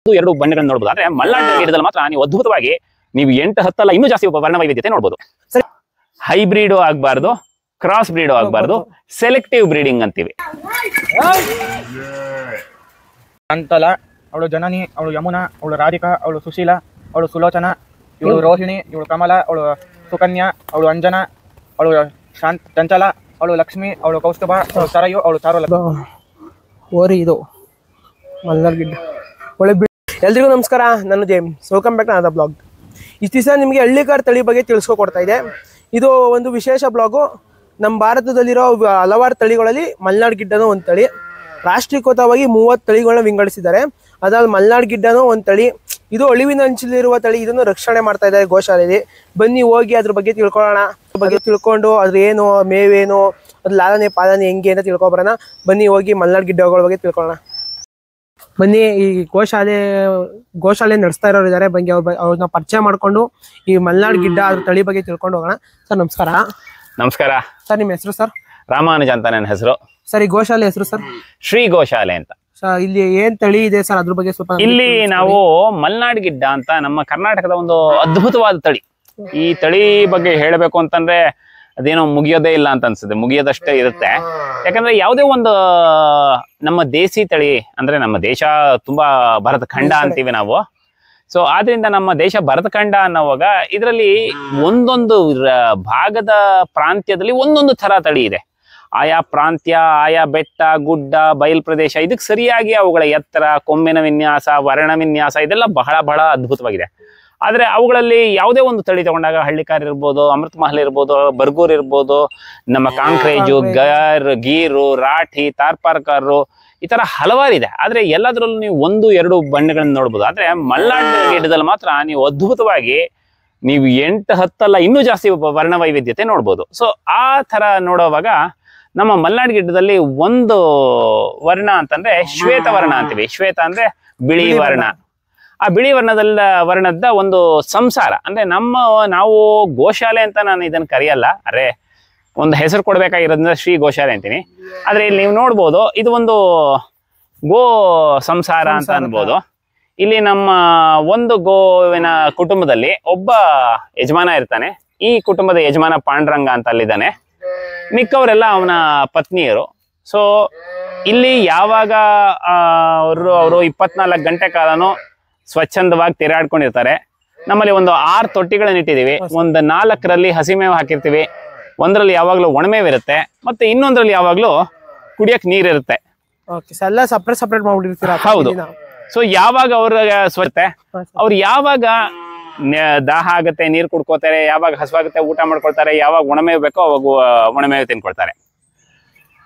ಎರಡು ಬಣ್ಣಗಳನ್ನು ನೋಡಬಹುದು. ಆದ್ರೆ ಮಲ್ನಾಡ್ ಗಿಡದಲ್ಲಿ ಮಾತ್ರ ನೀವು ಅದ್ಭುತವಾಗಿ ನೀವು 8, 10 ಅಲ್ಲ ಇನ್ನೂ ಜಾಸ್ತಿ ವರ್ಣ ವೈವಿಧ್ಯತೆ ನೋಡಬಹುದು. ಹೈಬ್ರಿಡ್ ಆಗಬಾರ್ದು, ಕ್ರಾಸ್ ಬ್ರೀಡ್ ಆಗಬಾರ್ದು, ಸೆಲೆಕ್ಟಿವ್ ಬ್ರೀಡಿಂಗ್ ಅಂತೀವಿ. ಅಂತಲ ಅವಳು ಜನನಿ, ಅವಳು ಯಮುನಾ, ಅವಳು ರಾಧಿಕಾ, ಅವಳು ಸುಶೀಲಾ, ಅವಳು ಸುಲೋಚನಾ, ಇವಳು ರೋಹಿಣಿ, ಇವಳು ಕಮಲ, ಅವಳು ಸುಕನ್ಯಾ, ಅವಳು ಅಂಜನಾ, ಅವಳು ಚಂಚಲ, ಅವಳು ಲಕ್ಷ್ಮಿ, ಅವಳು ಕೌಸ್ತುಭ, ಅವಳು ಸರಯು, ಅವಳು ಚಾರುಲತಾ. ಓರಿ ಇದು ಮಲ್ನಾಡ್ ಗಿಡ್ಡ ಒಳ್ಳೆ ಎಲ್ರಿಗೂ ನಮಸ್ಕಾರ. ನಾನು James, welcome back to another blog. ಇಷ್ಟು ದಿವಸ ನಿಮಗೆ ಹಳ್ಳಿಕಾರ್ ತಳಿ ಬಗ್ಗೆ ತಿಳಿಸ್ಕೊಡ್ತಾ ಇದೆ. ಇದು ಒಂದು ವಿಶೇಷ ಬ್ಲಾಗು. ನಮ್ಮ ಭಾರತದಲ್ಲಿರೋ ಹಲವಾರು ತಳಿಗಳಲ್ಲಿ ಮಲ್ನಾಡ್ ಗಿಡ್ಡನೂ ಒಂದು ತಳಿ. ರಾಷ್ಟ್ರೀಕೃತವಾಗಿ 30 ತಳಿಗಳನ್ನ ವಿಂಗಡಿಸಿದ್ದಾರೆ. ಅದ್ರಲ್ಲಿ ಮಲ್ನಾಡ್ ಗಿಡ್ಡನೂ ಒಂದು ತಳಿ. ಇದು ಅಳಿವಿನಂಚಿನಲ್ಲಿರುವ ತಳಿ. ಇದನ್ನು ರಕ್ಷಣೆ ಮಾಡ್ತಾ ಇದ್ದಾರೆ ಗೋಶಾಲೆಯಲ್ಲಿ. ಬನ್ನಿ ಹೋಗಿ ಅದ್ರ ಬಗ್ಗೆ ತಿಳ್ಕೊಳ್ಳೋಣ. ತಿಳ್ಕೊಂಡು ಅದ್ರ ಏನು ಮೇವೇನು, ಅದ್ರ ಲಾಲನೆ ಪಾಲನೆ ಹೆಂಗೆ ಅಂತ ತಿಳ್ಕೊಬರೋಣ. ಬನ್ನಿ ಹೋಗಿ ಮಲ್ನಾಡ್ ಗಿಡ್ಡಗಳ ಬಗ್ಗೆ ತಿಳ್ಕೊಳ್ಳೋಣ. ಬನ್ನಿ, ಈ ಗೋಶಾಲೆ ನಡೆಸ್ತಾ ಇರೋರು ಇದ್ದಾರೆ. ಬನ್ನಿ ಅವ್ರನ್ನ ಪರಿಚಯ ಮಾಡ್ಕೊಂಡು ಈ ಮಲ್ನಾಡ್ ಗಿಡ್ಡ ಅದ್ರ ತಳಿ ಬಗ್ಗೆ ತಿಳ್ಕೊಂಡು ಹೋಗೋಣ. ಸರ್ ನಮಸ್ಕಾರ. ನಮಸ್ಕಾರ ಸರ್, ನಿಮ್ಮ ಹೆಸರು ಸರ್? ರಾಮಾನುಜ ಅಂತ ನನ್ನ ಹೆಸರು. ಸರ್, ಈ ಗೋಶಾಲೆ ಹೆಸರು ಸರ್? ಶ್ರೀ ಗೋಶಾಲೆ ಅಂತ. ಸರ್, ಇಲ್ಲಿ ಏನ್ ತಳಿ ಇದೆ ಸರ್, ಅದ್ರ ಬಗ್ಗೆ ಸ್ವಲ್ಪ? ಇಲ್ಲಿ ನಾವು ಮಲ್ನಾಡ್ ಗಿಡ್ಡ ಅಂತ ನಮ್ಮ ಕರ್ನಾಟಕದ ಒಂದು ಅದ್ಭುತವಾದ ತಳಿ. ಈ ತಳಿ ಬಗ್ಗೆ ಹೇಳಬೇಕು ಅಂತಂದ್ರೆ ಅದೇನೋ ಮುಗಿಯೋದೇ ಇಲ್ಲ ಅಂತ ಅನ್ಸುತ್ತೆ, ಮುಗಿಯೋದಷ್ಟೇ ಇರುತ್ತೆ. ಯಾಕಂದ್ರೆ ಯಾವುದೇ ಒಂದು ನಮ್ಮ ದೇಸಿ ತಳಿ ಅಂದ್ರೆ ನಮ್ಮ ದೇಶ ತುಂಬಾ ಭರತ ಖಂಡ ಅಂತೀವಿ ನಾವು. ಸೊ ಆದ್ರಿಂದ ನಮ್ಮ ದೇಶ ಭರತ ಖಂಡ ಅನ್ನೋವಾಗ ಇದರಲ್ಲಿ ಒಂದೊಂದು ಭಾಗದ ಪ್ರಾಂತ್ಯದಲ್ಲಿ ಒಂದೊಂದು ತರ ತಳಿ ಇದೆ. ಆಯಾ ಪ್ರಾಂತ್ಯ, ಆಯಾ ಬೆಟ್ಟ, ಗುಡ್ಡ, ಬಯಲು ಪ್ರದೇಶ, ಇದಕ್ಕೆ ಸರಿಯಾಗಿ ಅವುಗಳ ಎತ್ತರ, ಕೊಂಬಿನ ವಿನ್ಯಾಸ, ವರ್ಣ ವಿನ್ಯಾಸ ಇದೆಲ್ಲ ಬಹಳ ಬಹಳ ಅದ್ಭುತವಾಗಿದೆ. ಆದ್ರೆ ಅವುಗಳಲ್ಲಿ ಯಾವುದೇ ಒಂದು ತಳಿ ತಗೊಂಡಾಗ ಹಳ್ಳಿಕಾರ್ ಇರ್ಬೋದು, ಅಮೃತ ಮಹಲ್ ಇರ್ಬೋದು, ಬರ್ಗೂರ್ ಇರ್ಬೋದು, ನಮ್ಮ ಕಾಂಕ್ರೇಜು, ಗೀರು, ರಾಠಿ, ತಾರ್ಪಾರ್ಕಾರು, ಈ ತರ ಹಲವಾರಿದೆ. ಆದ್ರೆ ಎಲ್ಲದರಲ್ಲೂ ನೀವು 1-2 ಬಣ್ಣಗಳನ್ನ ನೋಡ್ಬೋದು. ಆದ್ರೆ ಮಲ್ನಾಡ್ ಗಿಡದಲ್ಲಿ ಮಾತ್ರ ನೀವು ಅದ್ಭುತವಾಗಿ ನೀವು 8, 10 ಅಲ್ಲ ಇನ್ನೂ ಜಾಸ್ತಿ ವರ್ಣ ವೈವಿಧ್ಯತೆ ನೋಡ್ಬೋದು. ಸೊ ಆ ತರ ನೋಡುವಾಗ ನಮ್ಮ ಮಲ್ನಾಡ್ ಗಿಡ್ಡದಲ್ಲಿ ಒಂದು ವರ್ಣ ಅಂತಂದ್ರೆ ಶ್ವೇತ ವರ್ಣ ಅಂತೀವಿ. ಶ್ವೇತ ಅಂದ್ರೆ ಬಿಳಿ ವರ್ಣ. ಆ ಬಿಳಿ ವರ್ಣದ ಒಂದು ಸಂಸಾರ ಅಂದ್ರೆ ನಾವು ಗೋಶಾಲೆ ಅಂತ ನಾನು ಇದನ್ನ ಕರೆಯಲ್ಲ, ಅರೆ ಒಂದು ಹೆಸರು ಕೊಡ್ಬೇಕಾಗಿರೋದ್ರಿಂದ ಶ್ರೀ ಗೋಶಾಲೆ ಅಂತೀನಿ. ಆದ್ರೆ ಇಲ್ಲಿ ನೀವು ನೋಡ್ಬೋದು, ಇದು ಒಂದು ಗೋ ಸಂಸಾರ ಅಂತ ಅನ್ಬೋದು. ಇಲ್ಲಿ ನಮ್ಮ ಒಂದು ಗೋವಿನ ಕುಟುಂಬದಲ್ಲಿ ಒಬ್ಬ ಯಜಮಾನ ಇರ್ತಾನೆ. ಈ ಕುಟುಂಬದ ಯಜಮಾನ ಪಾಂಡುರಂಗ ಅಂತ ಅಲ್ಲಿದ್ದಾನೆ. ಮಿಕ್ಕವರೆಲ್ಲ ಅವನ ಪತ್ನಿಯರು. ಸೊ ಇಲ್ಲಿ ಯಾವಾಗ ಅವರು 24 ಗಂಟೆ ಕಾಲನು ಸ್ವಚ್ಛಂದವಾಗಿ ತಿರುಗಾಡ್ಕೊಂಡಿರ್ತಾರೆ. ನಮ್ಮಲ್ಲಿ ಒಂದು 6 ತೊಟ್ಟಿಗಳನ್ನ ಇಟ್ಟಿದೀವಿ. ಒಂದು 4ರಲ್ಲಿ ಹಸಿಮೇವು ಹಾಕಿರ್ತೀವಿ, ಒಂದರಲ್ಲಿ ಯಾವಾಗ್ಲೂ ಒಣಮೇವಿರುತ್ತೆ, ಮತ್ತೆ ಇನ್ನೊಂದ್ರಲ್ಲಿ ಯಾವಾಗ್ಲೂ ಕುಡಿಯಕ್ ನೀರಿರುತ್ತೆ. ಎಲ್ಲ ಸಪ್ರೇಟ್ ಮಾಡ್ಬಿಟ್ಟಿರ್ತೀರಾ? ಹೌದು. ಸೊ ಯಾವಾಗ ಅವ್ರಿಗೆ ಸ್ವಚ್ಛತೆ, ಅವ್ರು ಯಾವಾಗ ದಾಹ ಆಗುತ್ತೆ ನೀರು ಕುಡ್ಕೋತಾರೆ, ಯಾವಾಗ ಹಸುವಾಗುತ್ತೆ ಊಟ ಮಾಡ್ಕೊಳ್ತಾರೆ, ಯಾವಾಗ ಒಣಮೇವು ಬೇಕೋ ಅವಾಗ ಒಣಮೇವು ತಿನ್ಕೊಳ್ತಾರೆ.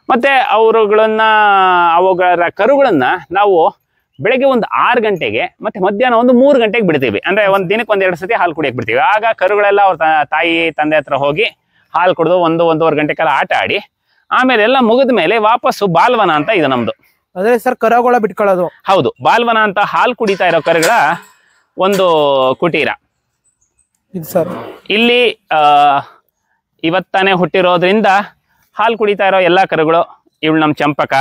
ಮತ್ತೆ ಅವುಗಳ ಕರುಗಳನ್ನ ನಾವು ಬೆಳಗ್ಗೆ ಒಂದು 6 ಗಂಟೆಗೆ ಮತ್ತೆ ಮಧ್ಯಾಹ್ನ ಒಂದು 3 ಗಂಟೆಗೆ ಬಿಡ್ತೀವಿ. ಅಂದ್ರೆ ಒಂದ್ ದಿನಕ್ಕೆ 1-2 ಸತಿ ಹಾಲು ಕುಡಿಯಕ್ ಬಿಡ್ತೀವಿ. ಆಗ ಕರುಗಳೆಲ್ಲ ಅವ್ರ ತಾಯಿ ತಂದೆ ಹತ್ರ ಹೋಗಿ ಹಾಲು ಕುಡಿದು 1-1.5 ಗಂಟೆ ಕಾಲ ಆಟ ಆಡಿ ಆಮೇಲೆ ಎಲ್ಲ ಮುಗಿದ ಮೇಲೆ ವಾಪಸ್ಸು ಬಾಲ್ವನ ಅಂತ ಇದು ನಮ್ದು. ಅದೇ ಸರ್, ಕರುಗಳ ಬಿಟ್ಕೊಳ್ಳೋದು? ಹೌದು, ಬಾಲ್ವನ ಅಂತ ಹಾಲು ಕುಡಿತಾ ಇರೋ ಕರುಗಳ ಒಂದು ಕುಟೀರ ಇದು ಸರ್. ಇಲ್ಲಿ ಇವತ್ತಾನೆ ಹುಟ್ಟಿರೋದ್ರಿಂದ ಹಾಲು ಕುಡಿತಾ ಇರೋ ಎಲ್ಲಾ ಕರುಗಳು. ಇವಳು ನಮ್ ಚಂಪಕ.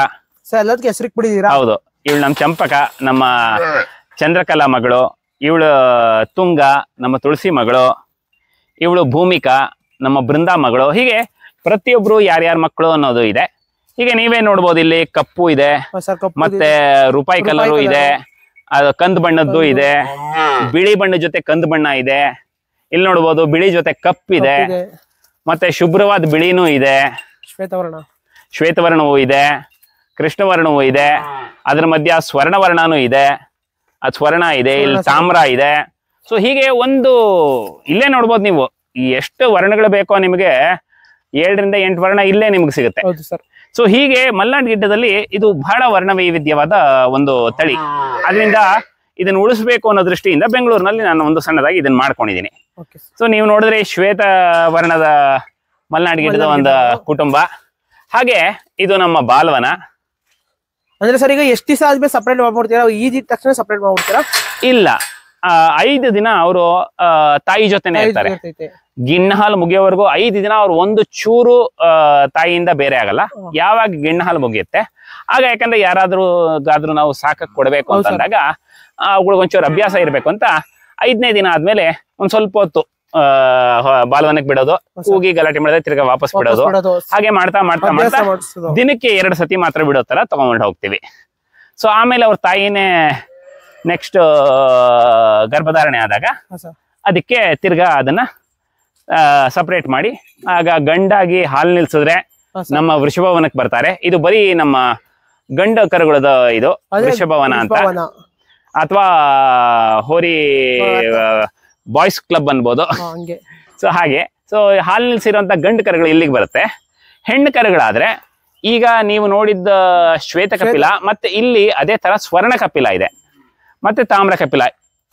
ಸರ್, ಎಲ್ಲದಕ್ಕೆ ಹೆಸರಿಗೆ ಬಿಡಿದೀರಾ? ಹೌದು, ಇವಳು ನಮ್ ಚಂಪಕ, ನಮ್ಮ ಚಂದ್ರಕಲಾ ಮಗಳು. ಇವಳು ತುಂಗ, ನಮ್ಮ ತುಳಸಿ ಮಗಳು. ಇವಳು ಭೂಮಿಕಾ, ನಮ್ಮ ಬೃಂದಾ ಮಗಳು. ಹೀಗೆ ಪ್ರತಿಯೊಬ್ರು ಯಾರ್ಯಾರ ಮಕ್ಕಳು ಅನ್ನೋದು ಇದೆ. ಹೀಗೆ ನೀವೇ ನೋಡ್ಬೋದು, ಇಲ್ಲಿ ಕಪ್ಪು ಇದೆ, ಮತ್ತೆ ರೂಪಾಯಿ ಕಲರು ಇದೆ, ಅದು ಕಂದು ಬಣ್ಣದ್ದು ಇದೆ, ಬಿಳಿ ಬಣ್ಣ ಜೊತೆ ಕಂದು ಬಣ್ಣ ಇದೆ. ಇಲ್ಲಿ ನೋಡ್ಬೋದು ಬಿಳಿ ಜೊತೆ ಕಪ್ಪಿದೆ, ಮತ್ತೆ ಶುಭ್ರವಾದ ಬಿಳಿನೂ ಇದೆ, ಶ್ವೇತವರ್ಣವೂ ಇದೆ, ಕೃಷ್ಣವರ್ಣವೂ ಇದೆ, ಅದ್ರ ಮಧ್ಯ ಸ್ವರ್ಣವರ್ಣನೂ ಇದೆ, ಅದು ಸ್ವರ್ಣ ಇದೆ, ಇಲ್ಲಿ ತಾಮ್ರ ಇದೆ. ಸೊ ಹೀಗೆ ಇಲ್ಲೇ ನೋಡ್ಬೋದು ನೀವು ಎಷ್ಟು ವರ್ಣಗಳು ಬೇಕೋ ನಿಮಗೆ 7ರಿಂದ 8 ವರ್ಣ ಇಲ್ಲೇ ನಿಮ್ಗೆ ಸಿಗುತ್ತೆ. ಸೊ ಹೀಗೆ ಮಲ್ನಾಡ್ ಗಿಡ್ಡದಲ್ಲಿ ಇದು ಬಹಳ ವರ್ಣ ವೈವಿಧ್ಯವಾದ ಒಂದು ತಳಿ. ಅದರಿಂದ ಇದನ್ನ ಉಳಿಸ್ಬೇಕು ಅನ್ನೋ ದೃಷ್ಟಿಯಿಂದ ಬೆಂಗಳೂರಿನಲ್ಲಿ ನಾನು ಒಂದು ಸಣ್ಣದಾಗಿ ಇದನ್ನ ಮಾಡ್ಕೊಂಡಿದ್ದೀನಿ. ಸೊ ನೀವು ನೋಡಿದ್ರೆ ಶ್ವೇತ ವರ್ಣದ ಮಲ್ನಾಡ್ ಗಿಡ್ಡದ ಒಂದು ಕುಟುಂಬ. ಹಾಗೆ ಇದು ನಮ್ಮ ಬಾಲ್ವನ. ಅಂದ್ರೆ ಸರ್, ಈಗ ಎಷ್ಟು ದಿವಸ ಆದ್ಮೇಲೆ ಸಪ್ರೇಟ್ ಮಾಡ್ಬಿಡ್ತೀರಾ? ಈದಿದ ತಕ್ಷಣ ಸಪ್ರೇಟ್ ಮಾಡ್ಬಿಡ್ತೀರಾ? ಇಲ್ಲ, 5 ದಿನ ಅವರು ತಾಯಿ ಜೊತೆನೆ ಇರ್ತಾರೆ. ಗಿಣ್ಣ ಹಾಲು ಮುಗಿಯೋವರೆಗೂ 5 ದಿನ ಅವ್ರು ಒಂದು ಚೂರು ತಾಯಿಯಿಂದ ಬೇರೆ ಆಗಲ್ಲ. ಯಾವಾಗ ಗಿಣ್ಣ ಹಾಲು ಮುಗಿಯುತ್ತೆ ಆಗ, ಯಾಕಂದ್ರೆ ಯಾರಾದ್ರೂ ನಾವು ಸಾಕಕ್ ಕೊಡ್ಬೇಕು ಅಂತಂದಾಗ ಅವುಗಳಿಗೊಂಚೂರು ಅಭ್ಯಾಸ ಇರಬೇಕು ಅಂತ 5ನೇ ದಿನ ಆದ್ಮೇಲೆ ಒಂದ್ ಸ್ವಲ್ಪ ಹೊತ್ತು ಬಾಲವನಕ್ಕೆ ಬಿಡೋದು, ಕೂಗಿ ಗಲಾಟೆ ಮಾಡಿದ್ರೆ ತಿರ್ಗಾ ವಾಪಸ್ ಬಿಡೋದು. ಹಾಗೆ ಮಾಡ್ತಾ ಮಾಡ್ತಾ ಮಾಡ್ತಾ ದಿನಕ್ಕೆ 2 ಸತಿ ಮಾತ್ರ ಬಿಡೋ ತರ ತಗೊಂಡು ಹೋಗ್ತೀವಿ. ಸೊ ಆಮೇಲೆ ಅವ್ರ ತಾಯಿನೇ ನೆಕ್ಸ್ಟ್ ಗರ್ಭಧಾರಣೆ ಆದಾಗ ಅದಕ್ಕೆ ತಿರ್ಗಾ ಅದನ್ನ ಸಪರೇಟ್ ಮಾಡಿ ಆಗ ಗಂಡಾಗಿ ಹಾಲು ನಿಲ್ಸಿದ್ರೆ ನಮ್ಮ ವೃಷಭವನಕ್ಕೆ ಬರ್ತಾರೆ. ಇದು ಬರೀ ನಮ್ಮ ಗಂಡ ಕರುಗಳದ ಇದು ವೃಷಭವನ ಅಂತ, ಅಥವಾ ಹೋರಿ ಬಾಯ್ಸ್ ಕ್ಲಬ್ ಅನ್ಬೋದು. ಸೊ ಹಾಗೆ ಸೊ ಹಾಲು ನಿಲ್ಸಿರುವಂತ ಗಂಡು ಕರುಗಳು ಇಲ್ಲಿಗೆ ಬರುತ್ತೆ. ಹೆಣ್ಣು ಕರುಗಳಾದ್ರೆ ಈಗ ನೀವು ನೋಡಿದ್ದ ಶ್ವೇತ ಕಪಿಲ ಮತ್ತೆ ಇಲ್ಲಿ ಅದೇ ತರ ಸ್ವರ್ಣ ಕಪಿಲ ಇದೆ, ಮತ್ತೆ ತಾಮ್ರ ಕಪಿಲ.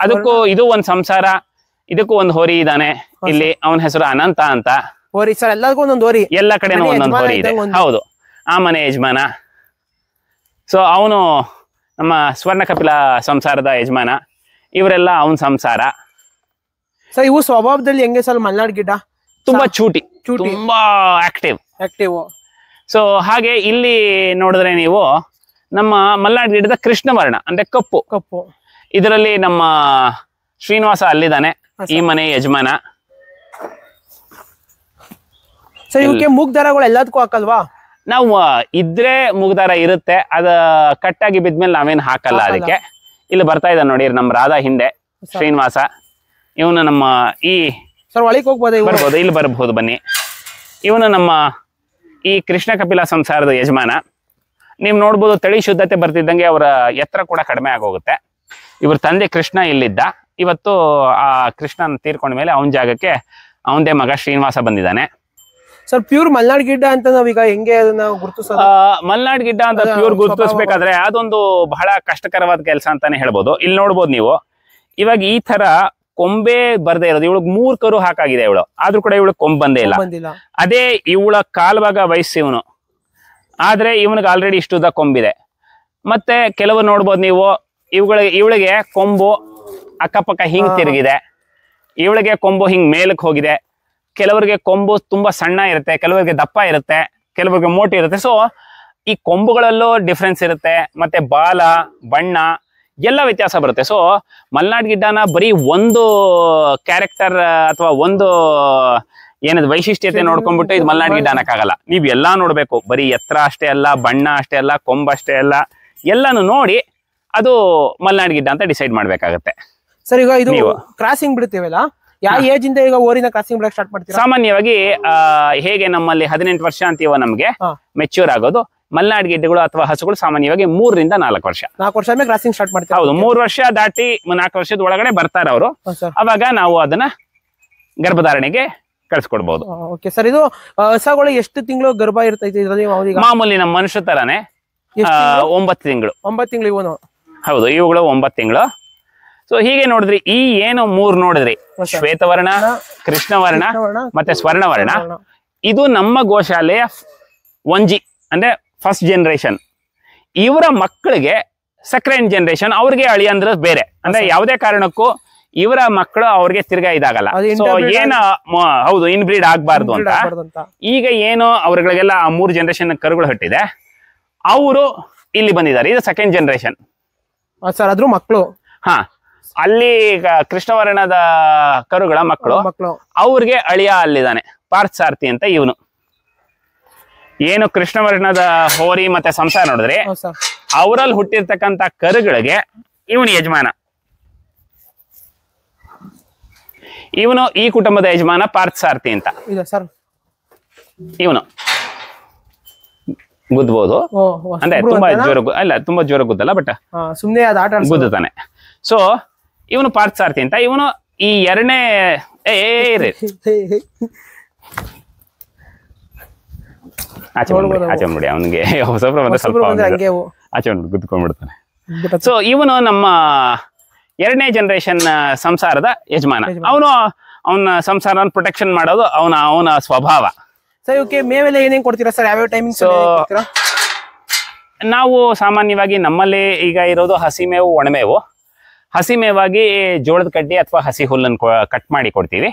ಅದಕ್ಕೂ ಇದು ಒಂದ್ ಸಂಸಾರ, ಇದಕ್ಕೂ ಒಂದು ಹೋರಿ ಇದ್ದಾನೆ ಇಲ್ಲಿ. ಅವನ ಹೆಸರು ಅನಂತ ಅಂತ. ಹೋರಿ ಸರ್, ಎಲ್ಲದಕ್ಕೂ ಒಂದೊಂದು ಹೋರಿ, ಎಲ್ಲ ಕಡೆನೂ ಒಂದೊಂದು ಹೋರಿ ಇದೆ. ಹೌದು, ಆ ಮನೆ ಯಜಮಾನ. ಸೊ ಅವನು ನಮ್ಮ ಸ್ವರ್ಣ ಕಪಿಲ ಸಂಸಾರದ ಯಜಮಾನ. ಇವರೆಲ್ಲ ಅವನ ಸಂಸಾರ. ಸರ್ ಇವು ಸ್ವಭಾವದಲ್ಲಿ ಹೆಂಗೆ ಸರ್ ಮಲ್ನಾಡ್ ಗಿಡ್ಡ? ತುಂಬಾ ಚೂಟಿ, ತುಂಬಾ ಆಕ್ಟಿವ್. ಸೊ ಹಾಗೆ ಇಲ್ಲಿ ನೋಡಿದ್ರೆ ನೀವು ನಮ್ಮ ಮಲ್ನಾಡ್ ಗಿಡದ ಕೃಷ್ಣವರ್ಣ ಅಂದ್ರೆ ಕಪ್ಪು. ಇದರಲ್ಲಿ ನಮ್ಮ ಶ್ರೀನಿವಾಸ ಅಲ್ಲಿದ್ದಾನೆ, ಈ ಮನೆ ಯಜಮಾನ. ಸರ್ ಇವಕ್ಕೆ ಮೂಗ್ದಾರಗಳು ಎಲ್ಲದಕ್ಕೂ ಹಾಕಲ್ವಾ? ನಾವು ಇದ್ರೆ ಮೂಗ್ದಾರ ಇರುತ್ತೆ, ಅದ ಕಟ್ಟಾಗಿ ಬಿದ್ಮೇಲೆ ನಾವೇನು ಹಾಕಲ್ಲ ಅದಕ್ಕೆ. ಇಲ್ಲಿ ಬರ್ತಾ ಇದ್ದ ನೋಡಿ ನಮ್ಮ ರಾಧಾ ಹಿಂದೆ ಶ್ರೀನಿವಾಸ. ಇವನು ನಮ್ಮ ಈ ಸರ್ ಒಳಗೆ ಹೋಗ್ಬೋದು, ಬರ್ಬೋದು, ಇಲ್ಲಿ ಬರಬಹುದು ಬನ್ನಿ. ಇವನು ನಮ್ಮ ಈ ಕೃಷ್ಣ ಕಪಿಲ ಸಂಸಾರದ ಯಜಮಾನ. ನೀವು ನೋಡ್ಬೋದು ತಳಿ ಶುದ್ಧತೆ ಬರ್ತಿದ್ದಂಗೆ ಅವರ ಎತ್ತರ ಕೂಡ ಕಡಿಮೆ ಆಗೋಗುತ್ತೆ. ಇವ್ರ ತಂದೆ ಕೃಷ್ಣ ಇಲ್ಲಿದ್ದ. ಇವತ್ತು ಆ ಕೃಷ್ಣನ ತೀರ್ಕೊಂಡ ಮೇಲೆ ಅವನ ಜಾಗಕ್ಕೆ ಅವನದೇ ಮಗ ಶ್ರೀನಿವಾಸ ಬಂದಿದ್ದಾನೆ. ಸರ್ ಪ್ಯೂರ್ ಮಲ್ನಾಡ್ ಗಿಡ್ಡ ಅಂತ ನಾವೀಗ ಹೆಂಗೆ ಅದನ್ನ ಗುರುತಿಸೋದು? ಮಲ್ನಾಡ್ ಗಿಡ್ಡ ಅಂತ ಪ್ಯೂರ್ ಗುರುತಿಸ್ಬೇಕಾದ್ರೆ ಅದೊಂದು ಬಹಳ ಕಷ್ಟಕರವಾದ ಕೆಲಸ ಅಂತಾನೆ ಹೇಳ್ಬೋದು. ಇಲ್ಲಿ ನೋಡ್ಬೋದು ನೀವು, ಇವಾಗ ಈ ತರ ಕೊಂಬೆ ಬರ್ದೇ ಇರೋದು. ಇವಳಿಗೆ 3 ಕರು ಹಾಕಾಗಿದೆ ಇವಳು, ಆದ್ರೂ ಕೂಡ ಇವಳು ಕೊಂಬ್ ಬಂದೇ ಇಲ್ಲ. ಅದೇ ಇವಳ ಕಾಲ್ಭಾಗ ವಯಸ್ಸು ಇವನು, ಆದ್ರೆ ಇವನಿಗೆ ಆಲ್ರೆಡಿ ಇಷ್ಟುದ್ದ ಕೊಂಬಿದೆ. ಮತ್ತೆ ಕೆಲವು ನೋಡ್ಬೋದು ನೀವು, ಇವಳಿಗೆ ಕೊಂಬು ಅಕ್ಕಪಕ್ಕ ಹಿಂಗ್ ತಿರುಗಿದೆ, ಇವಳಿಗೆ ಕೊಂಬು ಹಿಂಗ್ ಮೇಲಕ್ಕೆ ಹೋಗಿದೆ. ಕೆಲವರಿಗೆ ಕೊಂಬು ತುಂಬಾ ಸಣ್ಣ ಇರುತ್ತೆ, ಕೆಲವರಿಗೆ ದಪ್ಪ ಇರುತ್ತೆ, ಕೆಲವರಿಗೆ ಮೋಟಿ ಇರುತ್ತೆ. ಸೊ ಈ ಕೊಂಬುಗಳಲ್ಲೂ ಡಿಫ್ರೆನ್ಸ್ ಇರುತ್ತೆ, ಮತ್ತೆ ಬಾಲ ಬಣ್ಣ ಎಲ್ಲ ವ್ಯತ್ಯಾಸ ಬರುತ್ತೆ. ಸೊ ಮಲ್ನಾಡ್ ಗಿಡ್ಡನ ಬರೀ ಒಂದು ಕ್ಯಾರೆಕ್ಟರ್ ಅಥವಾ ಒಂದು ಏನದು ವೈಶಿಷ್ಟ್ಯತೆ ನೋಡ್ಕೊಂಡ್ಬಿಟ್ಟು ಇದು ಮಲ್ನಾಡ್ ಗಿಡ್ಡ ಅನ್ನಕ್ಕಾಗಲ್ಲ. ನೀವ್ ಎಲ್ಲಾ ನೋಡ್ಬೇಕು, ಬರೀ ಎತ್ತರ ಅಷ್ಟೇ ಅಲ್ಲ, ಬಣ್ಣ ಅಷ್ಟೇ ಅಲ್ಲ, ಕೊಂಬ್ ಅಷ್ಟೇ ಅಲ್ಲ, ಎಲ್ಲಾನು ನೋಡಿ ಅದು ಮಲ್ನಾಡ್ ಗಿಡ್ಡ ಅಂತ ಡಿಸೈಡ್ ಮಾಡ್ಬೇಕಾಗತ್ತೆ. ಸರ್ ಈಗ ಇದು ಕ್ರಾಸಿಂಗ್ ಬಿಡ್ತೀವಲ್ಲ, ಯಾವ ಏಜ್ ಇಂದ ಈಗ ಓರಿನ ಕ್ರಾಸಿಂಗ್ ಬಿಡಕ್ ಸ್ಟಾರ್ಟ್ ಮಾಡ್ತೀರಾ? ಸಾಮಾನ್ಯವಾಗಿ ಹೇಗೆ ನಮ್ಮಲ್ಲಿ 18 ವರ್ಷ ಅಂತೀವ ನಮ್ಗೆ ಮೆಚ್ಯೂರ್ ಆಗೋದು, ಮಲ್ನಾಡ್ ಗಿಡ್ಡಗಳು ಅಥವಾ ಹಸುಗಳು ಸಾಮಾನ್ಯವಾಗಿ 3 ರಿಂದ 4 ವರ್ಷ. 4 ವರ್ಷ ಮೇಲೆ ಕ್ರಾಸಿಂಗ್ ಸ್ಟಾರ್ಟ್ ಮಾಡ್ತೀವಿ. ಹೌದು, 3 ವರ್ಷ ದಾಟಿ 4 ವರ್ಷದ ಒಳಗಡೆ ಬರ್ತಾರ ಅವರು. ಅವಾಗ ನಾವು ಅದನ್ನ ಗರ್ಭಧಾರಣೆಗೆ ಕಳ್ಸಿಕೊಡ್ಬಹುದು. ಓಕೆ ಸರ್, ಇದು ಹಸುಗಳು ಎಷ್ಟು ತಿಂಗಳು ಗರ್ಭ ಇರ್ತೈತಿ? ಮಾಮೂಲಿ ನಮ್ಮ ಮನುಷ್ಯ ತರಾನೇ 9 ತಿಂಗಳು. 9 ತಿಂಗಳು ಇವನು? ಹೌದು, ಇವುಗಳು 9 ತಿಂಗಳು. ಸೊ ಹೀಗೆ ನೋಡಿದ್ರಿ, ಈ ಏನು 3 ನೋಡಿದ್ರಿ, ಶ್ವೇತವರ್ಣ, ಕೃಷ್ಣವರ್ಣ ಮತ್ತೆ ಸ್ವರ್ಣವರ್ಣ, ಇದು ನಮ್ಮ ಗೋಶಾಲೆಯ 1G ಅಂದ್ರೆ ಫಸ್ಟ್ ಜನರೇಷನ್. ಇವರ ಮಕ್ಕಳಿಗೆ ಸೆಕೆಂಡ್ ಜನರೇಷನ್, ಅವ್ರಿಗೆ ಅಳಿಯಂದ್ರ ಬೇರೆ. ಅಂದ್ರೆ ಯಾವುದೇ ಕಾರಣಕ್ಕೂ ಇವರ ಮಕ್ಕಳು ಅವ್ರಿಗೆ ತಿರ್ಗಾ ಇದಾಗಲ್ಲ. ಸೊ ಏನ ಹೌದು, ಇನ್ಬ್ರೀಡ್ ಆಗ್ಬಾರ್ದು ಅಂತ ಈಗ ಏನು ಅವ್ರಗಳಿಗೆಲ್ಲ 3 ಜನರೇಷನ್ ಕರುಗಳು ಹುಟ್ಟಿದೆ, ಅವರು ಇಲ್ಲಿ ಬಂದಿದ್ದಾರೆ. ಇದು ಸೆಕೆಂಡ್ ಜನರೇಷನ್ ಸರ್. ಅದ್ರ ಮಕ್ಕಳು ಅಲ್ಲಿ ಕೃಷ್ಣವರ್ಣದ ಕರುಗಳ ಮಕ್ಕಳು, ಅವ್ರಿಗೆ ಅಳಿಯ ಅಲ್ಲಿದ್ದಾನೆ ಪಾರ್ಥಸಾರಥಿ ಅಂತ. ಇವನು ಏನು ಕೃಷ್ಣವರ್ಣದ ಹೋರಿ ಮತ್ತೆ ಸಂಸಾರ ನೋಡಿದ್ರೆ ಅವರಲ್ಲಿ ಹುಟ್ಟಿರ್ತಕ್ಕಂಥ ಕರುಗಳಿಗೆ ಇವನು ಯಜಮಾನ. ಇವನು ಈ ಕುಟುಂಬದ ಯಜಮಾನ ಪಾರ್ಥಸಾರಥಿ ಅಂತ. ಇವನು ಗುದ್ದಬಹುದು ಅಂದ್ರೆ ತುಂಬಾ ಜೋರ ಅಲ್ಲ, ತುಂಬಾ ಜೋರ ಗುದ್ದಲ್ಲ, ಬಟ್ ಸುಮ್ಮನೆ ಗುದ್ದುತ್ತಾನೆ. ಸೊ ಇವನು ಪಾರ್ಥಸಾರಥಿ ಅಂತ. ಇವನು ಈ 2ನೇ ಆಚೆ ಮಾಡಿ ಅವನಿಗೆ ಹೊಸ ಸ್ವಲ್ಪ ಆಚೆ ಗುದ್ಕೊಂಡ್ಬಿಡ್ತಾನೆ. ಸೊ ಇವನು ನಮ್ಮ 2ನೇ ಜನರೇಷನ್ ಸಂಸಾರದ ಯಜಮಾನ. ಅವನ ಸಂಸಾರ ಪ್ರೊಟೆಕ್ಷನ್ ಮಾಡೋದು ಅವನ ಸ್ವಭಾವ. ಸರ್ ಇವಕ್ಕೆ ಮೇವೆಲ್ಲ ಏನೇನ್ ಕೊಡ್ತೀರಾ ಸರ್? ಯಾವ್ಯಾವ ಟೈಮಿಂಗ್? ಸೊ ನಾವು ಸಾಮಾನ್ಯವಾಗಿ ನಮ್ಮಲ್ಲಿ ಈಗ ಇರೋದು ಹಸಿಮೇವು, ಒಣಮೇವು. ಹಸಿಮೇವಾಗಿ ಜೋಳದ ಕಡ್ಡಿ ಅಥವಾ ಹಸಿ ಹುಲ್ಲನ್ನು ಕಟ್ ಮಾಡಿ ಕೊಡ್ತೀವಿ.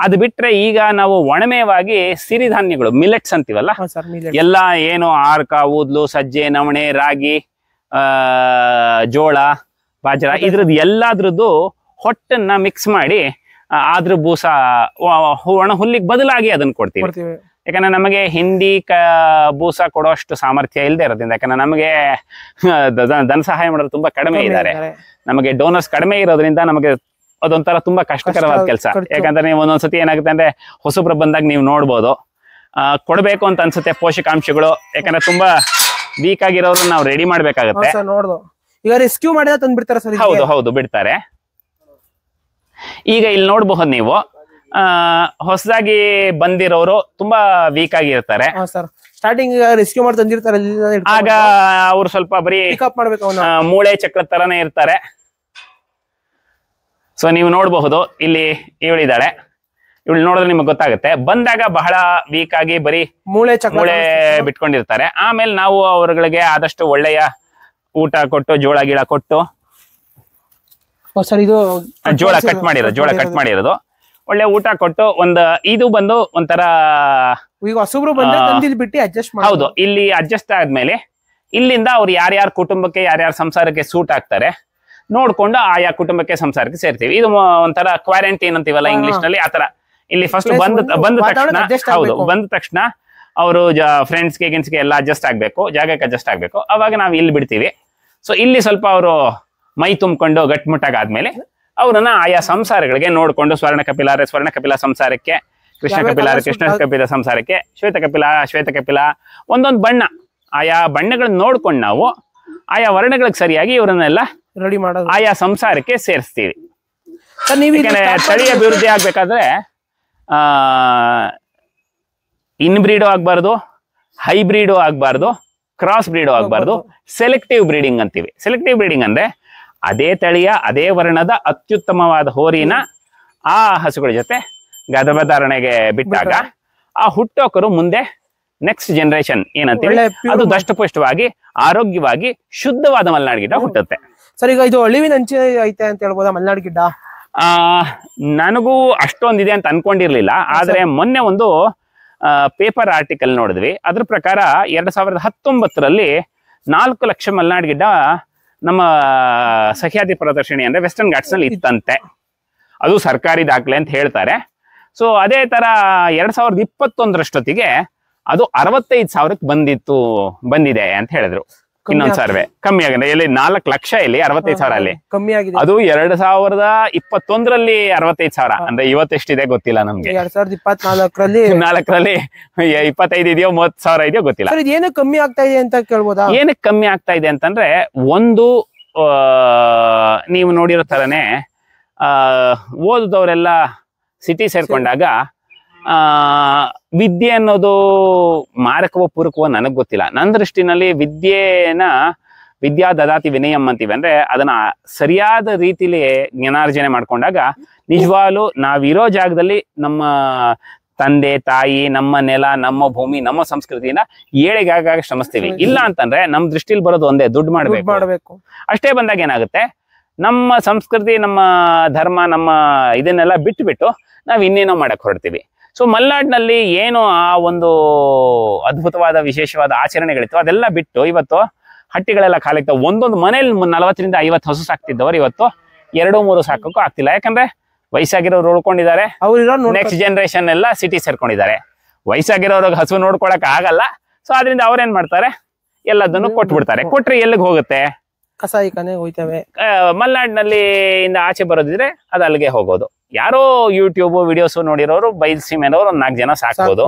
ಅದು ಬಿಟ್ರೆ ಈಗ ನಾವು ಒಣಮೇವಾಗಿ ಸಿರಿಧಾನ್ಯಗಳು, ಮಿಲೆಟ್ಸ್ ಅಂತೀವಲ್ಲ, ಎಲ್ಲ ಏನು ಆರ್ಕ, ಊದ್ಲು, ಸಜ್ಜೆ, ನವಣೆ, ರಾಗಿ, ಜೋಳ, ಬಾಜ್ರ ಇದ್ರದ್ದು ಎಲ್ಲಾದ್ರದ್ದು ಹೊಟ್ಟನ್ನ ಮಿಕ್ಸ್ ಮಾಡಿ ಆದ್ರ ಬೂಸ ಒಣ ಹುಲ್ಲಿಗೆ ಬದಲಾಗಿ ಅದನ್ನ ಕೊಡ್ತೀವಿ. ಯಾಕಂದ್ರೆ ನಮಗೆ ಹಿಂಡಿ ಬೂಸ ಕೊಡೋಷ್ಟು ಸಾಮರ್ಥ್ಯ ಇಲ್ಲದೆ ಇರೋದ್ರಿಂದ, ಯಾಕಂದ್ರೆ ನಮಗೆ ಧನ ಸಹಾಯ ಮಾಡೋರು ತುಂಬಾ ಕಡಿಮೆ ಇದ್ದಾರೆ, ನಮಗೆ ಡೋನರ್ಸ್ ಕಡಿಮೆ ಇರೋದ್ರಿಂದ ನಮಗೆ ಅದೊಂಥರ ತುಂಬಾ ಕಷ್ಟಕರವಾದ ಕೆಲಸ. ಯಾಕಂದ್ರೆ ನೀವು ಒಂದೊಂದ್ಸತಿ ಏನಾಗುತ್ತೆ ಅಂದ್ರೆ ಹೊಸಬ್ರು ಬಂದಾಗ ನೀವು ನೋಡ್ಬೋದು, ಕೊಡ್ಬೇಕು ಅಂತ ಅನ್ಸುತ್ತೆ ಪೋಷಕಾಂಶಗಳು, ಯಾಕಂದ್ರೆ ತುಂಬಾ ವೀಕ್ ಆಗಿರೋರು ನಾವು ರೆಡಿ ಮಾಡ್ಬೇಕಾಗತ್ತೆ. ಈಗ ರೆಸ್ಕ್ಯೂ ಮಾಡಿದ ತಂದ್ಬಿಡ್ತಾರೆ ಸರ್? ಹೌದು ಹೌದು ಬಿಡ್ತಾರೆ. ಈಗ ಇಲ್ಲಿ ನೋಡ್ಬಹುದು ನೀವು, ಹೊಸದಾಗಿ ಬಂದಿರೋರು ತುಂಬಾ ವೀಕ್ ಆಗಿರ್ತಾರೆ. ಸ್ಟಾರ್ಟಿಂಗ್ ರೆಸ್ಕ್ಯೂ ಮಾಡಿ ತಂದಿರ್ತಾರೆ, ಆಗ ಅವ್ರು ಸ್ವಲ್ಪ ಬರೀ ಪಿಕಪ್ ಮಾಡ್ಬೇಕು, ಮೂಳೆ ಚಕ್ರ ತರನೇ ಇರ್ತಾರೆ. ಸೊ ನೀವು ನೋಡಬಹುದು ಇಲ್ಲಿ ಇವಳಿದ್ದಾಳೆ, ಇವಳು ನೋಡಿದ್ರೆ ನಿಮ್ಗೆ ಗೊತ್ತಾಗುತ್ತೆ. ಬಂದಾಗ ಬಹಳ ವೀಕ್ ಆಗಿ ಬರೀ ಮೂಳೆ ಬಿಟ್ಕೊಂಡಿರ್ತಾರೆ. ಆಮೇಲೆ ನಾವು ಅವ್ರಗಳಿಗೆ ಆದಷ್ಟು ಒಳ್ಳೆಯ ಊಟ ಕೊಟ್ಟು, ಜೋಳ ಗಿಳ ಕೊಟ್ಟು, ಇದು ಜೋಳ ಕಟ್ ಮಾಡಿರೋದು ಒಳ್ಳೆ ಊಟ ಕೊಟ್ಟು, ಇದು ಬಂದು ಒಂಥರ ಹೊಸಬ್ರು ಬಂದ್ರೆ ಬಿಟ್ಟು ಅಡ್ಜಸ್ಟ್ ಮಾಡಿ, ಹೌದು ಇಲ್ಲಿ ಅಡ್ಜಸ್ಟ್ ಆದ್ಮೇಲೆ ಇಲ್ಲಿಂದ ಅವ್ರು ಯಾರ್ಯಾರ ಕುಟುಂಬಕ್ಕೆ ಯಾರ್ಯಾರ ಸಂಸಾರಕ್ಕೆ ಸೂಟ್ ಆಗ್ತಾರೆ ನೋಡ್ಕೊಂಡು ಆಯಾ ಕುಟುಂಬಕ್ಕೆ ಸಂಸಾರಕ್ಕೆ ಸೇರ್ತೀವಿ. ಇದು ಒಂಥರ ಕ್ವಾರಂಟೈನ್ ಅಂತೀವಲ್ಲ ಇಂಗ್ಲಿಷ್ ನಲ್ಲಿ, ಆತರ. ಇಲ್ಲಿ ಫಸ್ಟ್ ಬಂದ ತಕ್ಷಣ ಅವರು ಫ್ರೆಂಡ್ಸ್ಗೆ ಗಿನ್ಸ್ಗೆ ಎಲ್ಲ ಅಡ್ಜಸ್ಟ್ ಆಗ್ಬೇಕು, ಜಾಗಕ್ಕೆ ಅಡ್ಜಸ್ಟ್ ಆಗ್ಬೇಕು, ಅವಾಗ ನಾವು ಇಲ್ಲಿ ಬಿಡ್ತೀವಿ. ಸೊ ಇಲ್ಲಿ ಸ್ವಲ್ಪ ಅವರು ಮೈ ತುಂಬಿಕೊಂಡು ಗಟ್ಟಿಮುಟ್ಟಾಗಾದ್ಮೇಲೆ ಅವ್ರನ್ನ ಆಯಾ ಸಂಸಾರಗಳಿಗೆ ನೋಡ್ಕೊಂಡು, ಸ್ವರ್ಣ ಕಪಿಲ ಸಂಸಾರಕ್ಕೆ, ಕೃಷ್ಣ ಕಪಿಲ ಸಂಸಾರಕ್ಕೆ, ಶ್ವೇತ ಕಪಿಲ ಒಂದೊಂದು ಬಣ್ಣ, ಆಯಾ ಬಣ್ಣಗಳನ್ನ ನೋಡ್ಕೊಂಡು ನಾವು ಆಯಾ ವರ್ಣಗಳಿಗೆ ಸರಿಯಾಗಿ ಇವರನ್ನೆಲ್ಲ ರೆಡಿ ಮಾಡೋದು, ಆಯಾ ಸಂಸಾರಕ್ಕೆ ಸೇರಿಸ್ತೀವಿ. ತಳಿ ಅಭಿವೃದ್ಧಿ ಆಗ್ಬೇಕಾದ್ರೆ ಇನ್ಬ್ರೀಡು ಆಗ್ಬಾರ್ದು, ಹೈಬ್ರಿಡು ಆಗ್ಬಾರ್ದು, ಕ್ರಾಸ್ ಬ್ರೀಡು ಆಗ್ಬಾರ್ದು, ಸೆಲೆಕ್ಟಿವ್ ಬ್ರೀಡಿಂಗ್ ಅಂತೀವಿ. ಸೆಲೆಕ್ಟಿವ್ ಬ್ರೀಡಿಂಗ್ ಅಂದ್ರೆ ಅದೇ ತಳಿಯ ಅದೇ ವರ್ಣದ ಅತ್ಯುತ್ತಮವಾದ ಹೋರಿನ ಆ ಹಸುಗಳ ಜೊತೆ ಗರ್ಭಧಾರಣೆಗೆ ಬಿಟ್ಟಾಗ ಆ ಹುಟ್ಟೋಕರು ಮುಂದೆ ನೆಕ್ಸ್ಟ್ ಜನರೇಷನ್ ಏನಂತೀವಿ ಅದು ದಷ್ಟಪುಷ್ಟವಾಗಿ ಆರೋಗ್ಯವಾಗಿ ಶುದ್ಧವಾದ ಮಲೆನಾಡು ಗಿಡ್ಡ ಹುಟ್ಟುತ್ತೆ. ಸರ್, ಈಗ ಇದು ಅಳಿವಿನ ಅಂಚೆ ಐತೆ ಅಂತ ಹೇಳ್ಬೋದಾ ಮಲೆನಾಡು ಗಿಡ್ಡ? ನನಗೂ ಅಷ್ಟೊಂದಿದೆ ಅಂತ ಅನ್ಕೊಂಡಿರ್ಲಿಲ್ಲ. ಆದ್ರೆ ಮೊನ್ನೆ ಒಂದು ಪೇಪರ್ ಆರ್ಟಿಕಲ್ ನೋಡಿದ್ವಿ. ಅದ್ರ ಪ್ರಕಾರ 2019ರಲ್ಲಿ 4 ಲಕ್ಷ ಮಲೆನಾಡು ಗಿಡ್ಡ ನಮ್ಮ ಸಹ್ಯಾದ್ರಿ ಪ್ರದರ್ಶಿನಿ ಅಂದ್ರೆ ವೆಸ್ಟರ್ನ್ ಘಾಟ್ಸ್ ನಲ್ಲಿ ಇತ್ತಂತೆ. ಅದು ಸರ್ಕಾರಿ ದಾಖಲೆ ಅಂತ ಹೇಳ್ತಾರೆ. ಸೊ ಅದೇ ತರ 2021ರಷ್ಟೊತ್ತಿಗೆ ಅದು 65,000ಕ್ಕೆ ಬಂದಿದೆ ಅಂತ ಹೇಳಿದ್ರು. ಇನ್ನೊಂದ್ ಸರ್ವೆ ಕಮ್ಮಿ ಆಗಿದೆ. ಇಲ್ಲಿ 4 ಲಕ್ಷ, ಇಲ್ಲಿ 65,000 ಅಲ್ಲಿ ಕಮ್ಮಿ ಆಗಿದೆ. ಅದು 2021ರಲ್ಲಿ 65,000 ಅಂದ್ರೆ ಇವತ್ತೆಷ್ಟಿದೆ ಗೊತ್ತಿಲ್ಲ ನಮ್ಗೆ. 2024ರಲ್ಲಿ 25 ಇದೆಯೋ 30,000 ಇದೆಯೋ ಗೊತ್ತಿಲ್ಲ. ಏನಕ್ಕೆ ಕಮ್ಮಿ ಆಗ್ತಾ ಇದೆ ಅಂತ ಕೇಳ್ಬೋದಾ? ಏನಕ್ಕೆ ಕಮ್ಮಿ ಆಗ್ತಾ ಇದೆ ಅಂತಂದ್ರೆ, ಒಂದು ನೀವು ನೋಡಿರೋ ತರನೇ ಓದಿದವರೆಲ್ಲ ಸಿಟಿ ಸೇರ್ಕೊಂಡಾಗ ವಿದ್ಯೆ ಅನ್ನೋದು ಮಾರಕವೋ ಪೂರಕವೋ ನನಗ್ ಗೊತ್ತಿಲ್ಲ. ನನ್ನ ದೃಷ್ಟಿನಲ್ಲಿ ವಿದ್ಯಾ ದದಾತಿ ವಿನಯಂ ಅಂತೀವಿ. ಅಂದ್ರೆ ಅದನ್ನ ಸರಿಯಾದ ರೀತಿಲಿ ಜ್ಞಾನಾರ್ಜನೆ ಮಾಡ್ಕೊಂಡಾಗ ನಿಜವಾಗ್ಲೂ ನಾವಿರೋ ಜಾಗದಲ್ಲಿ ನಮ್ಮ ತಂದೆ ತಾಯಿ, ನಮ್ಮ ನೆಲ, ನಮ್ಮ ಭೂಮಿ, ನಮ್ಮ ಸಂಸ್ಕೃತಿನ ಏಳಿಗೆಗಾಗ ಶ್ರಮಿಸ್ತೀವಿ. ಇಲ್ಲ ಅಂತಂದ್ರೆ ನಮ್ ದೃಷ್ಟಿಲಿ ಬರೋದು ಒಂದೇ, ದುಡ್ಡು ಮಾಡ್ಬೇಕು. ಅಷ್ಟೇ ಬಂದಾಗ ಏನಾಗುತ್ತೆ, ನಮ್ಮ ಸಂಸ್ಕೃತಿ, ನಮ್ಮ ಧರ್ಮ, ನಮ್ಮ ಇದನ್ನೆಲ್ಲ ಬಿಟ್ಟು ನಾವ್ ಇನ್ನೇನೋ ಮಾಡಕ್ ಹೊರಡ್ತೀವಿ. ಸೊ ಮಲೆನಾಡಿನಲ್ಲಿ ಏನು ಆ ಒಂದು ಅದ್ಭುತವಾದ ವಿಶೇಷವಾದ ಆಚರಣೆಗಳಿತ್ತು ಅದೆಲ್ಲ ಬಿಟ್ಟು ಇವತ್ತು ಹಟ್ಟಿಗಳೆಲ್ಲ ಖಾಲಿಗ್ತಾವೆ. ಒಂದೊಂದು ಮನೇಲಿ 40ರಿಂದ 50 ಹಸು ಸಾಕ್ತಿದ್ದವರು ಇವತ್ತು 2-3 ಸಾಕೋಕ್ಕೂ ಆಗ್ತಿಲ್ಲ. ಯಾಕಂದ್ರೆ ವಯಸ್ಸಾಗಿರೋರು ಉಳ್ಕೊಂಡಿದ್ದಾರೆ, ನೆಕ್ಸ್ಟ್ ಜನರೇಷನ್ ಎಲ್ಲ ಸಿಟಿ ಸೇರ್ಕೊಂಡಿದ್ದಾರೆ. ವಯಸ್ಸಾಗಿರೋರಿಗೆ ಹಸು ನೋಡ್ಕೊಳಕ್ ಆಗಲ್ಲ. ಸೊ ಅದರಿಂದ ಅವ್ರೇನ್ ಮಾಡ್ತಾರೆ, ಎಲ್ಲದನ್ನು ಕೊಟ್ಬಿಡ್ತಾರೆ. ಕೊಟ್ರೆ ಎಲ್ಲಿಗೆ ಹೋಗುತ್ತೆ? ಕಸಾಯಿಖಾನೆ ಹೋಯ್ತವೆ. ಮಲೆನಾಡಿನಲ್ಲಿ ಇಂದ ಆಚೆ ಬರೋದಿದ್ರೆ ಅದು ಅಲ್ಲಿಗೆ ಹೋಗೋದು. ಯಾರೋ ಯೂಟ್ಯೂಬ್ ವಿಡಿಯೋಸ್ ನೋಡಿರೋರು ಬಯಲುಸೀಮೆನವರು 4 ಜನ ಸಾಕ್ಬೋದು.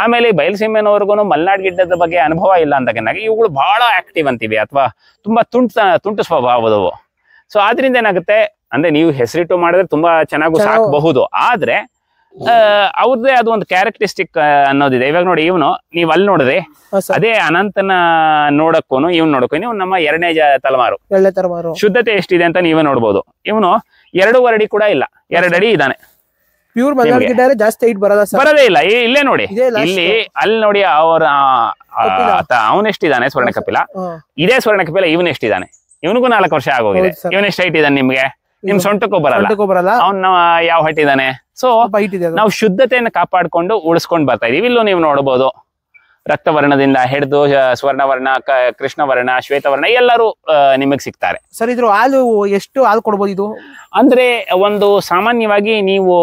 ಆಮೇಲೆ ಬಯಲುಸೀಮೆನವ್ರಿಗೂ ಮಲೆನಾಡು ಗಿಡ್ಡದ ಬಗ್ಗೆ ಅನುಭವ ಇಲ್ಲ ಅಂದಾಗ ಇವುಗಳು ಬಹಳ ಆಕ್ಟಿವ್ ಅಂತೀವಿ, ಅಥವಾ ತುಂಬಾ ತುಂಟು ಸ್ವಭಾವದವು. ಸೊ ಆದ್ರಿಂದ ಏನಾಗುತ್ತೆ ಅಂದ್ರೆ, ನೀವು ಹೆಸರಿಟ್ಟು ಮಾಡಿದ್ರೆ ತುಂಬಾ ಚೆನ್ನಾಗೂ ಸಾಕಬಹುದು. ಆದ್ರೆ ಅವ್ರದ್ದೇ ಅದು ಒಂದು ಕ್ಯಾರೆಕ್ಟರಿಸ್ಟಿಕ್ ಅನ್ನೋದಿದೆ. ಇವಾಗ ನೋಡಿ, ಇವನು ನೀವು ಅಲ್ಲಿ ನೋಡಿದ್ರೆ ಅದೇ ಅನಂತನ ನೋಡಕ್ಕೂ ಇವ್ನು ನೋಡಕ್ಕೂ ನೀವು ನಮ್ಮ 2ನೇ ತಲೆಮಾರು ಶುದ್ಧತೆ ಎಷ್ಟಿದೆ ಅಂತ ನೀವೇ ನೋಡ್ಬೋದು. ಇವನು 2 ಅಡಿ ಕೂಡ ಇಲ್ಲ, 2 ಅಡಿ ಇದ್ದಾನೆ. ಪ್ಯೂರ್ ಜಾಸ್ತಿ ಹೈಟ್ ಬರೋದೇ ಇಲ್ಲ. ಇಲ್ಲೇ ನೋಡಿ, ಇಲ್ಲಿ ಅಲ್ಲಿ ನೋಡಿ ಅವನೆಷ್ಟಿದ್ದಾನೆ ಸ್ವರ್ಣ ಕಪಿಲ, ಇದೇ ಸ್ವರ್ಣ ಕಪಿಲ ಇವನ್ ಎಷ್ಟಿದ್ದಾನೆ, ಇವನಿಗೂ 4 ವರ್ಷ ಆಗೋಗಿದೆ. ಇವನ್ ಎಷ್ಟು ಹೈಟ್ ಇದ್ದಾನೆ ನಿಮ್ಗೆ? ನಿಮ್ ಸೊಂಟಕ್ಕೂ ಬರಲ್ಲ. ಅವ್ನ ಯಾವ ಹೈಟ್ ಇದ್ದಾನೆ? ಸೊ ನಾವು ಶುದ್ಧತೆಯನ್ನು ಕಾಪಾಡ್ಕೊಂಡು ಉಳಿಸ್ಕೊಂಡು ಬರ್ತಾ ಇದೀವಿ. ಇಲ್ಲೂ ನೀವು ನೋಡಬಹುದು ರಕ್ತವರ್ಣದಿಂದ ಹಿಡಿದು ಸ್ವರ್ಣವರ್ಣ, ಕೃಷ್ಣವರ್ಣ, ಶ್ವೇತವರ್ಣ ಎಲ್ಲರೂ ನಿಮಗೆ ಸಿಗ್ತಾರೆ. ಸರ್ ಇದ್ರ ಹಾಲು ಎಷ್ಟು ಹಾಲು ಕೊಡ್ಬೋದು ಇದು? ಅಂದ್ರೆ ಒಂದು ಸಾಮಾನ್ಯವಾಗಿ ನೀವು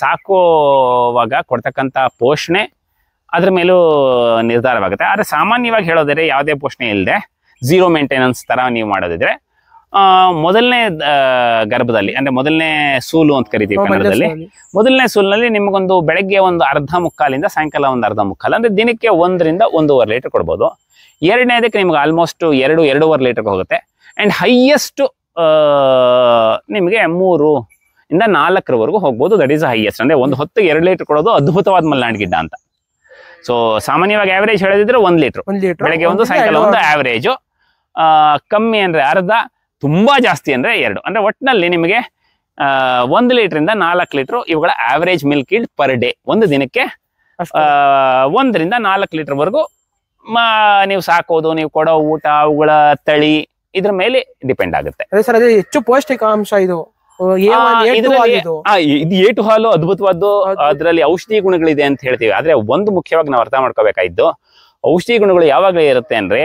ಸಾಕುವಾಗ ಕೊಡ್ತಕ್ಕಂಥ ಪೋಷಣೆ ಅದ್ರ ಮೇಲೂ ನಿರ್ಧಾರವಾಗುತ್ತೆ. ಆದ್ರೆ ಸಾಮಾನ್ಯವಾಗಿ ಹೇಳೋದ್ರೆ ಯಾವುದೇ ಪೋಷಣೆ ಇಲ್ಲದೆ ಝೀರೋ ಮೇಂಟೆನೆನ್ಸ್ ತರ ನೀವು ಮಾಡೋದಿದ್ರೆ ಮೊದಲನೇ ಗರ್ಭದಲ್ಲಿ ಅಂದ್ರೆ ಮೊದಲನೇ ಸೂಲು ಅಂತ ಕರಿತೀವಿ ಕನ್ನಡದಲ್ಲಿ, ಮೊದಲನೇ ಸೂಲಿನಲ್ಲಿ ನಿಮಗೊಂದು ಬೆಳಗ್ಗೆ ಒಂದು ಅರ್ಧ ಮುಕ್ಕಾಲಿಂದ ಸಾಯಂಕಾಲ ಒಂದು ಅರ್ಧ ಮುಕ್ಕಾಲು ಅಂದ್ರೆ ದಿನಕ್ಕೆ 1 ರಿಂದ 1.5 ಲೀಟರ್ ಕೊಡ್ಬೋದು. ಎರಡನೇದಕ್ಕೆ ನಿಮ್ಗೆ ಆಲ್ಮೋಸ್ಟ್ 2-2.5 ಲೀಟರ್ ಹೋಗುತ್ತೆ. ಅಂಡ್ ಹೈಯೆಸ್ಟ್ ನಿಮಗೆ 3 ಇಂದ 4 ಹೋಗ್ಬೋದು. That is highest. ಅಂದ್ರೆ ಒಂದು ಹೊತ್ತು 2 ಲೀಟರ್ ಕೊಡೋದು ಅದ್ಭುತವಾದ ಮಲೆನಾಡು ಗಿಡ್ಡ ಅಂತ. ಸೊ ಸಾಮಾನ್ಯವಾಗಿ ಆವರೇಜ್ ಹೇಳೋದಿದ್ರೆ 1 ಲೀಟರ್ ಬೆಳಗ್ಗೆ ಒಂದು ಸಾಯಂಕಾಲ ಒಂದು ಆವರೇಜ್. ಕಮ್ಮಿ ಅಂದ್ರೆ ಅರ್ಧ, ತುಂಬಾ ಜಾಸ್ತಿ ಅಂದ್ರೆ 2. ಅಂದ್ರೆ ಒಟ್ಟಿನಲ್ಲಿ ನಿಮಗೆ 1 ಲೀಟರ್ ಇಂದ 4 ಲೀಟರ್ ಇವುಗಳ average milk yield per day. ಒಂದು ದಿನಕ್ಕೆ 1 ರಿಂದ 4 ಲೀಟರ್ ವರೆಗೂ ನೀವು ಸಾಕೋದು, ನೀವು ಕೊಡೋ ಊಟ, ಅವುಗಳ ತಳಿ ಇದ್ರ ಮೇಲೆ ಡಿಪೆಂಡ್ ಆಗುತ್ತೆ. ಅದೇ ಸರ್, ಅದೇ ಹೆಚ್ಚು ಪೌಷ್ಟಿಕಾಂಶ ಇದು. ಇದು ಏಟು ಹಾಲು ಅದ್ಭುತವಾದ್ದು. ಅದರಲ್ಲಿ ಔಷಧಿ ಗುಣಗಳಿದೆ ಅಂತ ಹೇಳ್ತೀವಿ. ಆದ್ರೆ ಒಂದು ಮುಖ್ಯವಾಗಿ ನಾವು ಅರ್ಥ ಮಾಡ್ಕೋಬೇಕಾಯ್ತು, ಔಷಧಿ ಗುಣಗಳು ಯಾವಾಗಲೇ ಇರುತ್ತೆ ಅಂದ್ರೆ